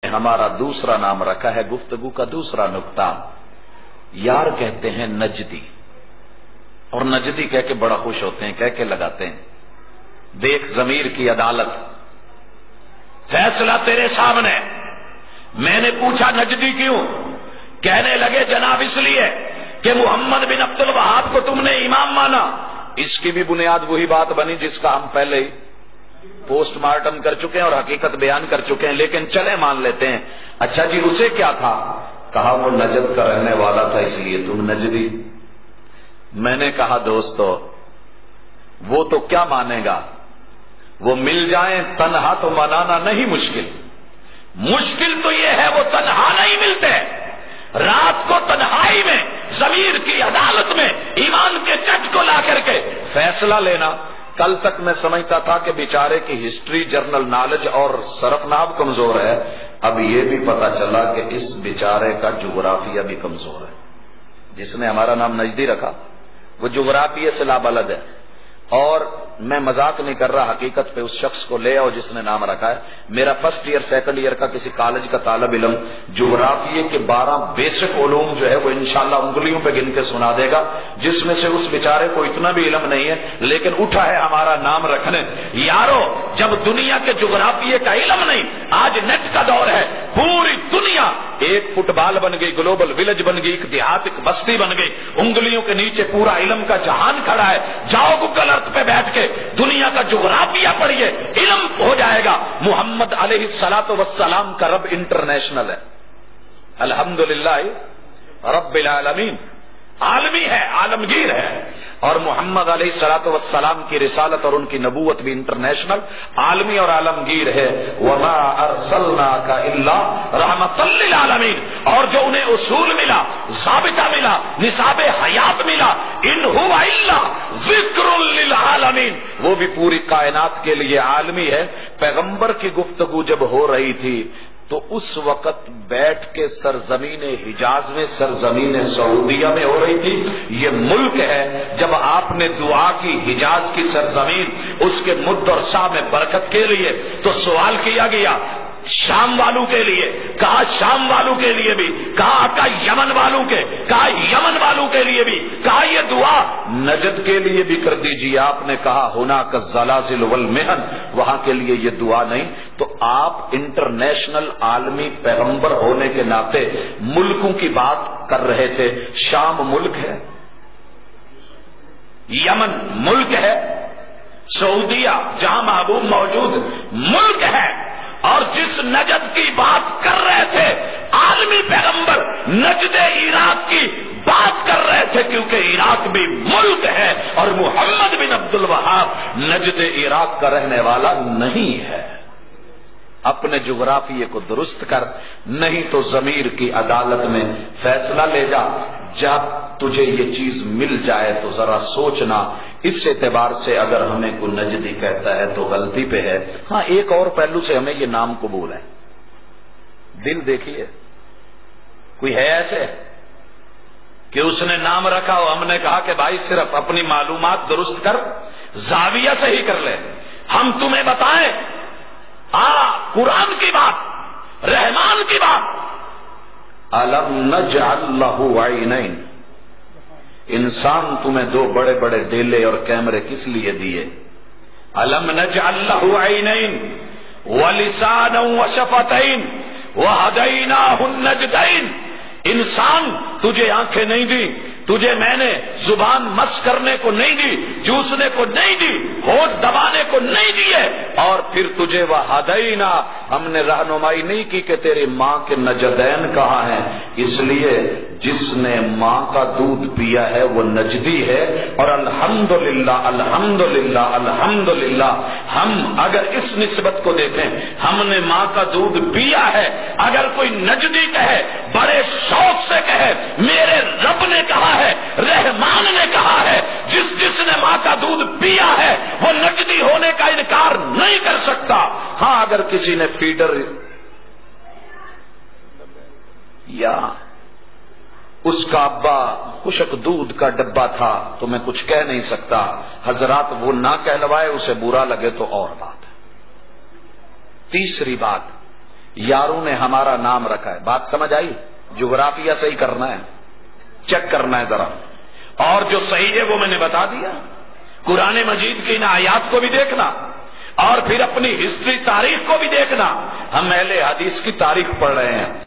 ہمارا دوسرا نام رکھا ہے گفتگو کا دوسرا نقطہ. یار کہتے ہیں نجدی، اور نجدی کہہ کے بڑا خوش ہوتے ہیں، کہہ کے لگاتے ہیں. دیکھ ضمیر کی عدالت، فیصلہ تیرے سامنے. میں نے پوچھا نجدی کیوں؟ کہنے لگے جناب اس لیے کہ محمد بن عبد الوہاب کو تم نے امام مانا. اس کی بھی بنیاد وہی بات بنی جس کا ہم پہلے ہی پوسٹ مارٹم کر چکے ہیں اور حقیقت بیان کر چکے ہیں، لیکن چلے مان لیتے ہیں. اچھا جی اسے کیا تھا؟ کہا وہ نجد کا رہنے والا تھا اس لیے تم نجدی. میں نے کہا دوستو وہ تو کیا مانے گا، وہ مل جائیں تنہا تو منانا نہیں مشکل. مشکل تو یہ ہے وہ تنہا نہیں ملتے. رات کو تنہائی میں ضمیر کی عدالت میں ایمان کے جج کو لا کر کے فیصلہ لینا. کل تک میں سمجھتا تھا کہ بیچارے کی ہسٹری جرنل نالج اور سرفناب کمزور ہے، اب یہ بھی پتا چلا کہ اس بیچارے کا جغرافیہ بھی کمزور ہے. جس نے ہمارا نام نجدی رکھا وہ جغرافیہ سے لابلد ہے. اور میں مذاق نہیں کر رہا، حقیقت پہ اس شخص کو لے آؤ جس نے نام رکھا ہے. میرا فرسٹ ایئر سیکنڈ ایئر کا کسی کالج کا طالب علم جغرافیے کے 12 بیسک علوم جو ہے وہ انشاءاللہ انگلیوں پہ گن کے سنا دے گا، جس میں سے اس بیچارے کو اتنا بھی علم نہیں ہے لیکن اٹھا ہے ہمارا نام رکھنے. یارو جب دنیا کے جغرافیے کا علم نہیں، آج نیٹ کا دور ہے، پوری دنیا ایک فٹ بال بن گئی، گلوبل ولیج بن گئی، ایک دیہات ایک بستی بن گئی، انگلیوں کے نیچے پورا علم کا جہان کھڑا ہے. جاؤ گوگل ارتھ پہ بیٹھ کے دنیا کا جغرافیہ پڑھیے، علم ہو جائے گا. محمد علیہ الصلوۃ والسلام کا رب انٹرنیشنل ہے، الحمدللہ رب العالمین، عالمی ہے، عالمگیر ہے. اور محمد علیہ الصلوۃ والسلام کی رسالت اور ان کی نبوت بھی انٹرنیشنل، عالمی اور عالمگیر ہے. وما ارسلناک الا رحمۃ للعالمین. اور جو انہیں اصول ملا، ضابطہ ملا، نصاب حیات ملا، ان هو الا ذکر للعالمین، وہ بھی پوری کائنات کے لیے عالمی ہے. پیغمبر کی گفتگو جب ہو رہی تھی تو اس وقت بیٹھ کے سرزمین حجاز میں، سرزمین سعودیہ میں ہو رہی تھی. یہ ملک ہے، جب آپ نے دعا کی حجاز کی سرزمین اس کے مد اور سا میں برکت کے لیے، تو سوال کیا گیا شام والوں کے لیے، کہا شام والوں کے لیے بھی، کہا یمن والوں کے، کہا یمن والوں کے لیے بھی، کہا یہ دعا نجد کے لیے بھی کر دیجیے. آپ نے کہا ہناک الزلازل والمحن، وہاں کے لیے یہ دعا نہیں. تو آپ انٹرنیشنل عالمی پیغمبر ہونے کے ناطے ملکوں کی بات کر رہے تھے. شام ملک ہے، یمن ملک ہے، سعودیہ جہاں محبوب موجود ملک ہے. اور جس نجد کی بات کر رہے تھے عالمی پیغمبر نجد عراق کی بات کر رہے تھے، کیونکہ عراق بھی ملک ہے اور محمد بن عبد الوہاب نجد عراق کا رہنے والا نہیں ہے. اپنے جغرافیے کو درست کر، نہیں تو ضمیر کی عدالت میں فیصلہ لے جا. جب تجھے یہ چیز مل جائے تو ذرا سوچنا. اس اعتبار سے اگر ہمیں کوئی نجدی کہتا ہے تو غلطی پہ ہے. ہاں ایک اور پہلو سے ہمیں یہ نام قبول ہے. دل دیکھیے، کوئی ہے ایسے کہ اس نے نام رکھا ہو، ہم نے کہا کہ بھائی صرف اپنی معلومات درست کر، زاویہ صحیح کر لے، ہم تمہیں بتائیں. قرآن کی بات، رحمان کی بات. الم نجعل لہ عینین، انسان تمہیں 2 بڑے بڑے ڈیلے اور کیمرے کس لیے دیے؟ الم نجعل لہ عینین ولسانا وشفتین وہدیناہ النجدین. انسان تجھے آنکھیں نہیں دی، تجھے میں نے زبان مس کرنے کو نہیں دی، چوسنے کو نہیں دی، ہونٹ دبانے کو نہیں دیے، اور پھر تجھے وہدینا، ہم نے رہنمائی نہیں کی کہ تیری ماں کے نجدین کہاں ہیں. اس لیے جس نے ماں کا دودھ پیا ہے وہ نجدی ہے. اور الحمدللہ الحمدللہ الحمدللہ، ہم اگر اس نسبت کو دیکھیں، ہم نے ماں کا دودھ پیا ہے. اگر کوئی نجدی کہے، بڑے شوق سے کہے میرے رب نے کہا ہے، رحمان نے کہا ہے، جس نے ماں کا دودھ پیا ہے وہ نجدی ہونے کا انکار نہیں کر سکتا. ہاں اگر کسی نے فیڈر یا اس کا ابا خشک دودھ کا ڈبہ تھا تو میں کچھ کہہ نہیں سکتا. حضرات وہ نہ کہلوائے، اسے برا لگے تو اور بات ہے. تیسری بات، یاروں نے ہمارا نام رکھا ہے. بات سمجھ آئی؟ جغرافیہ صحیح کرنا ہے، چیک کرنا ہے ذرا. اور جو صحیح ہے وہ میں نے بتا دیا. قرآن مجید کی ان آیات کو بھی دیکھنا اور پھر اپنی ہسٹری، تاریخ کو بھی دیکھنا. ہم اہل حدیث کی تاریخ پڑھ رہے ہیں.